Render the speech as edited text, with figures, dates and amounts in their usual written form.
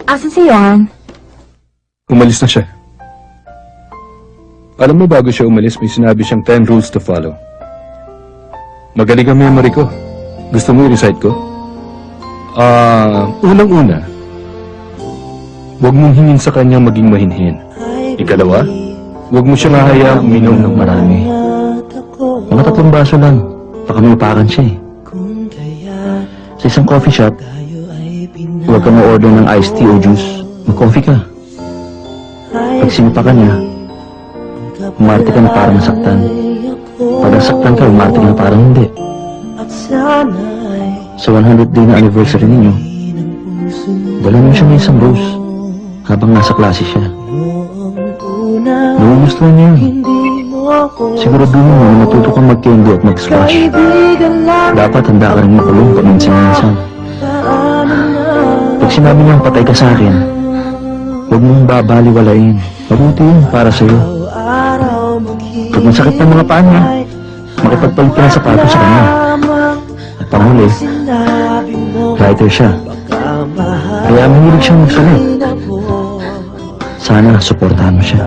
Asan si Johan? Umalis na siya. Alam mo, bago siya umalis, may sinabi siyang 10 rules to follow. Magaling ang memory ko. Gusto mo i-recite ko? Unang-una, huwag mong hingin sa kanya maging mahinhin. Ikalawa, huwag mo siyang hahayaang uminom ng marami. Mga 3 baso lang. Baka may upakan siya eh. Sa isang coffee shop, huwag kang order ng iced tea o juice. Mag-coffee ka. Pag sinipa ka niya, umarte ka na parang nasaktan. Pag nasaktan ka, umarte ka na parang hindi. Sa 100th day na anniversary ninyo, dala mo siya ng isang rose habang nasa klase siya. Nagugustuhan niya yun. Siguraduhin mo na matuto kang mag-candy at mag-splash. Dapat handa ka rin makulong paminsan-minsan. Pag sinabi niyang patay ka sa akin, huwag mong babaliwalain. Mabuti yun para sa'yo. Pag masakit ng mga paa niya, makipagpalit ka ng sapatos sa kanya. At panghuli, writer siya. Kaya mahilig siyang magsulat. Sana, suportahan mo siya.